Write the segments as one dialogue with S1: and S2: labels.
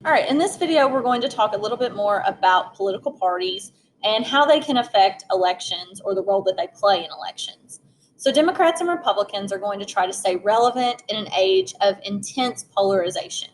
S1: All right, in this video, we're going to talk a little bit more about political parties and how they can affect elections or the role that they play in elections. So, Democrats and Republicans are going to try to stay relevant in an age of intense polarization.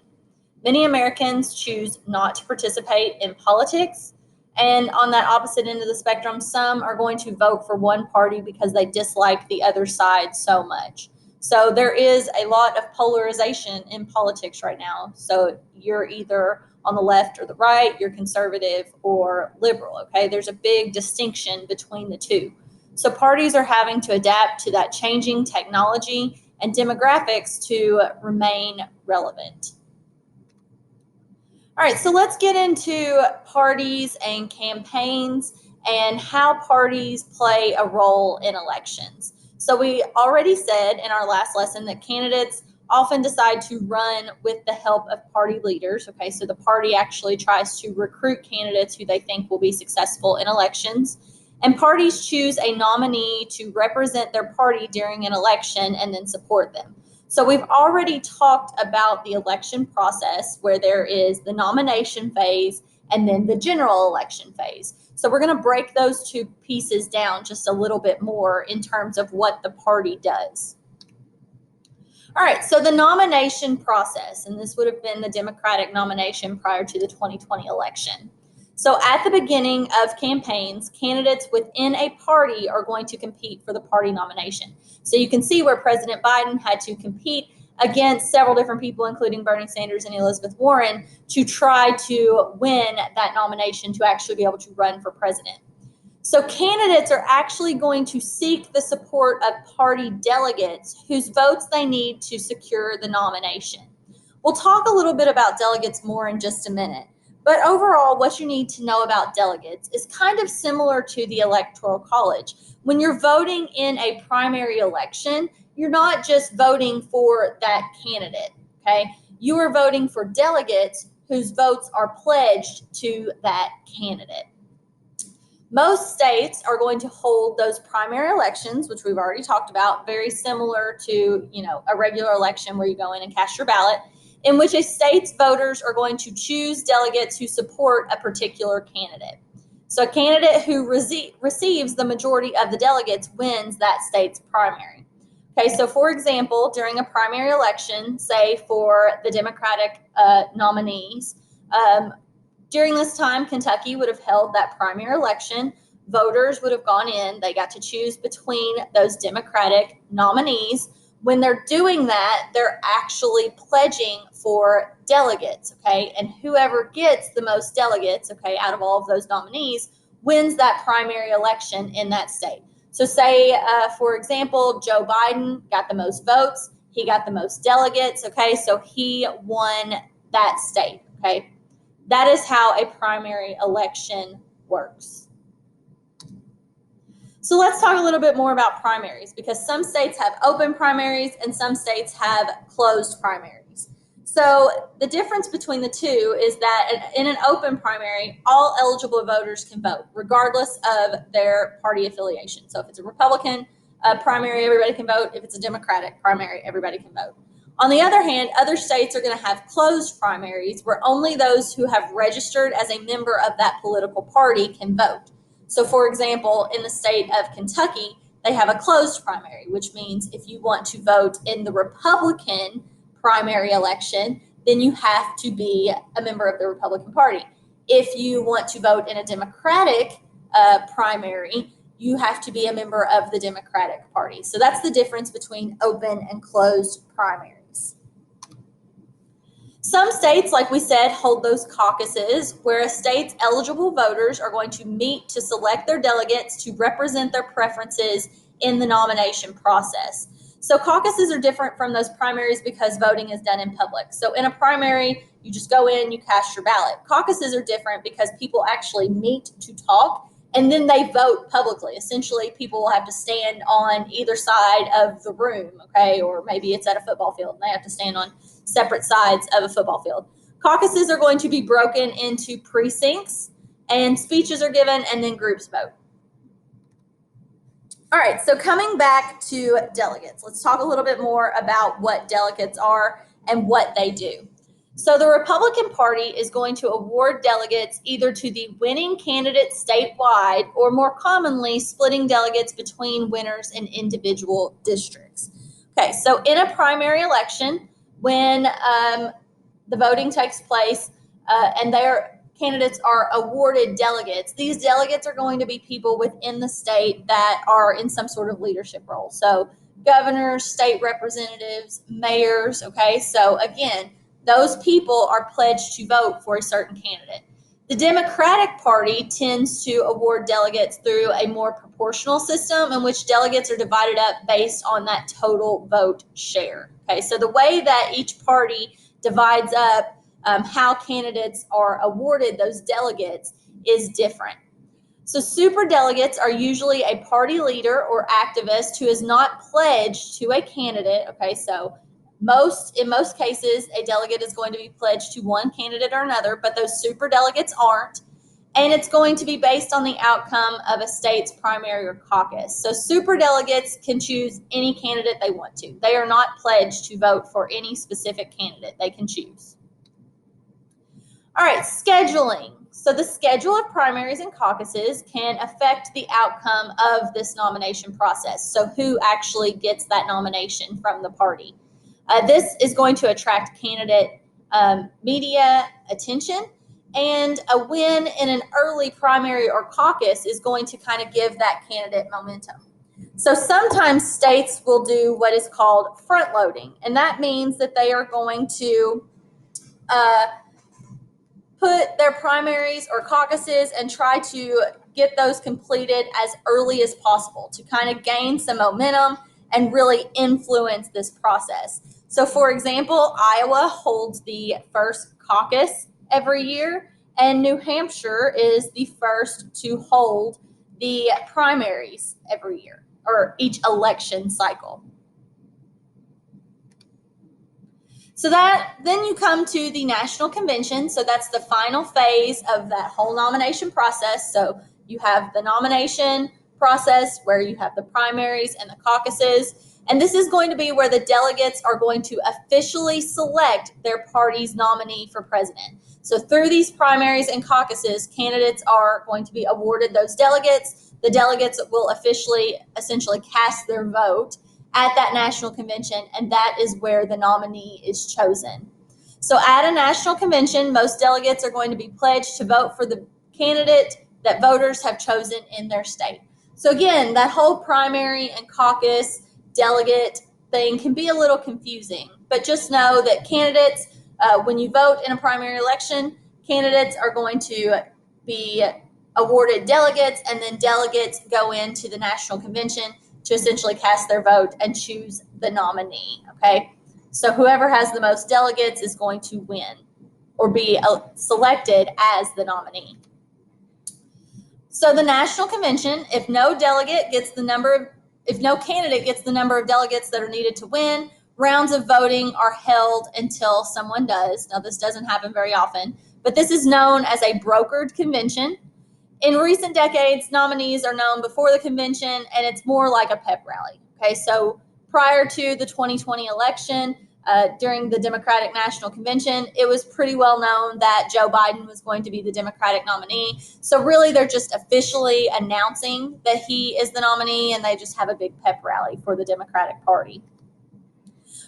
S1: Many Americans choose not to participate in politics, and on that opposite end of the spectrum, some are going to vote for one party because they dislike the other side so much. So there is a lot of polarization in politics right now. So you're either on the left or the right, you're conservative or liberal, okay? There's a big distinction between the two. So parties are having to adapt to that changing technology and demographics to remain relevant. All right, so let's get into parties and campaigns and how parties play a role in elections. So, we already said in our last lesson that candidates often decide to run with the help of party leaders. Okay, so the party actually tries to recruit candidates who they think will be successful in elections. And parties choose a nominee to represent their party during an election and then support them. So we've already talked about the election process where there is the nomination phase and then the general election phase. So we're going to break those two pieces down just a little bit more in terms of what the party does. All right, so the nomination process, and this would have been the Democratic nomination prior to the 2020 election. So at the beginning of campaigns, candidates within a party are going to compete for the party nomination. So you can see where President Biden had to compete against several different people, including Bernie Sanders and Elizabeth Warren, to try to win that nomination to actually be able to run for president. So candidates are actually going to seek the support of party delegates whose votes they need to secure the nomination. We'll talk a little bit about delegates more in just a minute. But overall, what you need to know about delegates is kind of similar to the Electoral College. When you're voting in a primary election, you're not just voting for that candidate, okay? You are voting for delegates whose votes are pledged to that candidate. Most states are going to hold those primary elections, which we've already talked about, very similar to, a regular election where you go in and cast your ballot, in which a state's voters are going to choose delegates who support a particular candidate. So a candidate who receives the majority of the delegates wins that state's primary. Okay, so for example, during a primary election, say for the Democratic nominees, during this time, Kentucky would have held that primary election. Voters would have gone in. They got to choose between those Democratic nominees. When they're doing that, they're actually pledging for delegates, okay? And whoever gets the most delegates, okay, out of all of those nominees wins that primary election in that state. So say, for example, Joe Biden got the most votes. He got the most delegates, okay? So he won that state, okay? That is how a primary election works. So let's talk a little bit more about primaries because some states have open primaries and some states have closed primaries. So the difference between the two is that in an open primary, all eligible voters can vote regardless of their party affiliation. So if it's a Republican primary, everybody can vote. If it's a Democratic primary, everybody can vote. On the other hand, other states are going to have closed primaries where only those who have registered as a member of that political party can vote. So, for example, in the state of Kentucky, they have a closed primary, which means if you want to vote in the Republican primary election, then you have to be a member of the Republican Party. If you want to vote in a Democratic primary, you have to be a member of the Democratic Party. So that's the difference between open and closed primaries. Some states, like we said, hold those caucuses where a state's eligible voters are going to meet to select their delegates to represent their preferences in the nomination process. So caucuses are different from those primaries because voting is done in public. So in a primary, you just go in, you cast your ballot. Caucuses are different because people actually meet to talk and then they vote publicly. Essentially, people will have to stand on either side of the room, okay? Or maybe it's at a football field and they have to stand on separate sides of a football field. Caucuses are going to be broken into precincts and speeches are given and then groups vote. All right, so coming back to delegates, let's talk a little bit more about what delegates are and what they do. So the Republican Party is going to award delegates either to the winning candidate statewide or more commonly splitting delegates between winners in individual districts. Okay, so in a primary election, when the voting takes place and their candidates are awarded delegates, these delegates are going to be people within the state that are in some sort of leadership role. So governors, state representatives, mayors, okay? So again, those people are pledged to vote for a certain candidate. The Democratic Party tends to award delegates through a more proportional system in which delegates are divided up based on that total vote share. Okay, so the way that each party divides up how candidates are awarded those delegates is different. So super delegates are usually a party leader or activist who is not pledged to a candidate. Okay, so in most cases, a delegate is going to be pledged to one candidate or another, but those super delegates aren't. And it's going to be based on the outcome of a state's primary or caucus. So super delegates can choose any candidate they want to. They are not pledged to vote for any specific candidate. They can choose. All right, scheduling. So the schedule of primaries and caucuses can affect the outcome of this nomination process. So who actually gets that nomination from the party? This is going to attract candidate media attention, and a win in an early primary or caucus is going to kind of give that candidate momentum. So sometimes states will do what is called front loading, and that means that they are going to put their primaries or caucuses and try to get those completed as early as possible to kind of gain some momentum and really influence this process. So, for example, Iowa holds the first caucus every year, and New Hampshire is the first to hold the primaries every year or each election cycle. So then you come to the National Convention. So that's the final phase of that whole nomination process. So you have the nomination process where you have the primaries and the caucuses. And this is going to be where the delegates are going to officially select their party's nominee for president. So through these primaries and caucuses, candidates are going to be awarded those delegates. The delegates will essentially cast their vote at that national convention, and that is where the nominee is chosen. So at a national convention, most delegates are going to be pledged to vote for the candidate that voters have chosen in their state. So again, that whole primary and caucus delegate thing can be a little confusing, but just know that candidates, when you vote in a primary election, candidates are going to be awarded delegates, and then delegates go into the national convention to essentially cast their vote and choose the nominee, okay? So whoever has the most delegates is going to win or be selected as the nominee. So the National Convention, if no candidate gets the number of delegates that are needed to win, rounds of voting are held until someone does. Now, this doesn't happen very often, but this is known as a brokered convention. In recent decades, nominees are known before the convention, and it's more like a pep rally. Okay, so prior to the 2020 election, during the Democratic National Convention, it was pretty well known that Joe Biden was going to be the Democratic nominee. So really, they're just officially announcing that he is the nominee, and they just have a big pep rally for the Democratic Party.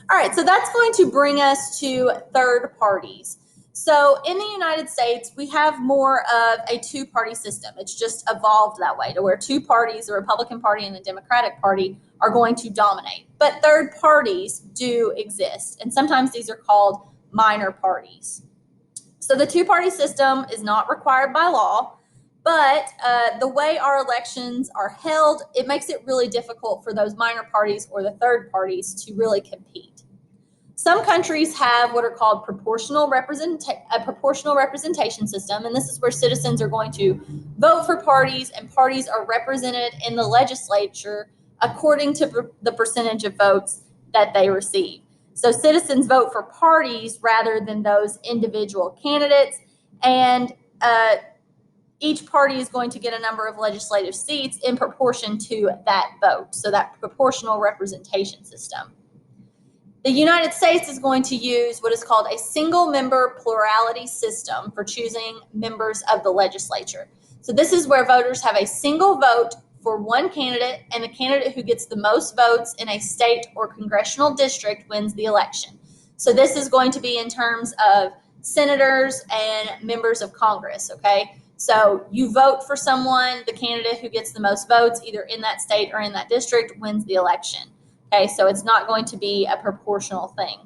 S1: All right, so that's going to bring us to third parties. So in the United States, we have more of a two-party system. It's just evolved that way to where two parties, the Republican Party and the Democratic Party, are going to dominate. But third parties do exist, and sometimes these are called minor parties. So the two-party system is not required by law, but the way our elections are held, it makes it really difficult for those minor parties or the third parties to really compete. Some countries have what are called a proportional representation system, and this is where citizens are going to vote for parties, and parties are represented in the legislature according to the percentage of votes that they receive. So citizens vote for parties rather than those individual candidates, and each party is going to get a number of legislative seats in proportion to that vote, so that proportional representation system. The United States is going to use what is called a single member plurality system for choosing members of the legislature. So this is where voters have a single vote for one candidate, and the candidate who gets the most votes in a state or congressional district wins the election. So this is going to be in terms of senators and members of Congress, okay? So you vote for someone, the candidate who gets the most votes either in that state or in that district wins the election. Okay, so it's not going to be a proportional thing.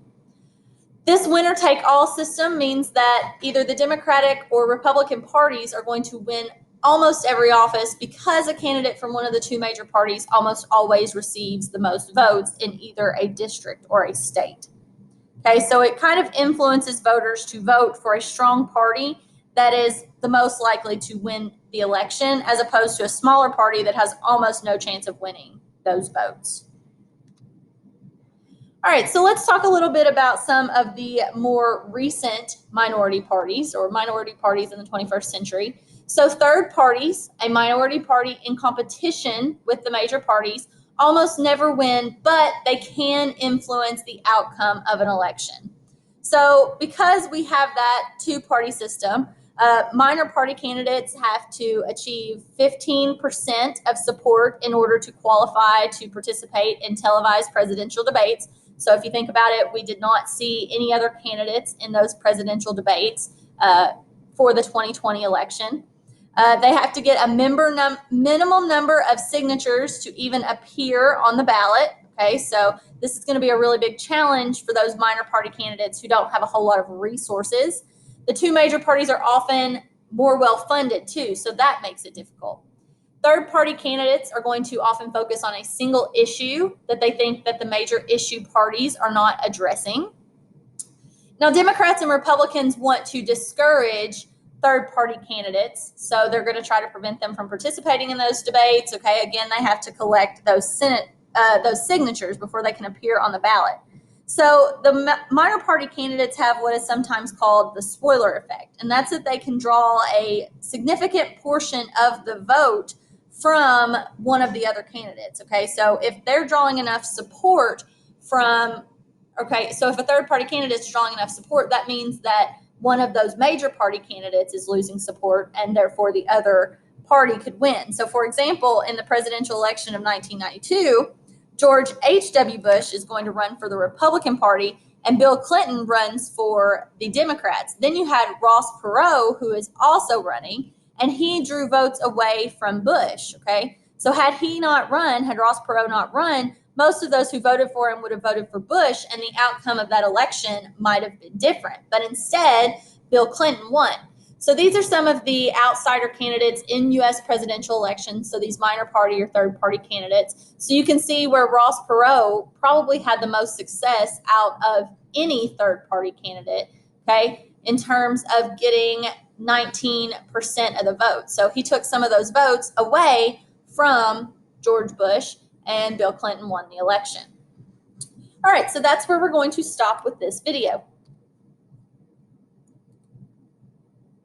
S1: This winner-take-all system means that either the Democratic or Republican parties are going to win almost every office because a candidate from one of the two major parties almost always receives the most votes in either a district or a state. Okay, so it kind of influences voters to vote for a strong party that is the most likely to win the election, as opposed to a smaller party that has almost no chance of winning those votes. All right, so let's talk a little bit about some of the more recent minority parties or minority parties in the 21st century. So third parties, a minority party in competition with the major parties, almost never win, but they can influence the outcome of an election. So because we have that two-party system, minor party candidates have to achieve 15% of support in order to qualify to participate in televised presidential debates. So if you think about it, we did not see any other candidates in those presidential debates for the 2020 election. They have to get a minimum number of signatures to even appear on the ballot. Okay, so this is going to be a really big challenge for those minor party candidates who don't have a whole lot of resources. The two major parties are often more well-funded too, so that makes it difficult. Third-party candidates are going to often focus on a single issue that they think that the major issue parties are not addressing. Now, Democrats and Republicans want to discourage third-party candidates, so they're going to try to prevent them from participating in those debates. Okay, again, they have to collect those signatures before they can appear on the ballot. So the minor party candidates have what is sometimes called the spoiler effect, and that's that they can draw a significant portion of the vote from one of the other candidates. Okay, so if they're drawing enough support from, okay, so if a third party candidate is drawing enough support, that means that one of those major party candidates is losing support, and therefore the other party could win. So for example, in the presidential election of 1992, George H.W. Bush is going to run for the Republican Party, and Bill Clinton runs for the Democrats. Then you had Ross Perot, who is also running, and he drew votes away from Bush, okay? So had Ross Perot not run, most of those who voted for him would have voted for Bush, and the outcome of that election might have been different. But instead, Bill Clinton won. So these are some of the outsider candidates in U.S. presidential elections, so these minor party or third party candidates. So you can see where Ross Perot probably had the most success out of any third party candidate, okay, in terms of getting 19% of the vote. So he took some of those votes away from George Bush, and Bill Clinton won the election. All right, so that's where we're going to stop with this video.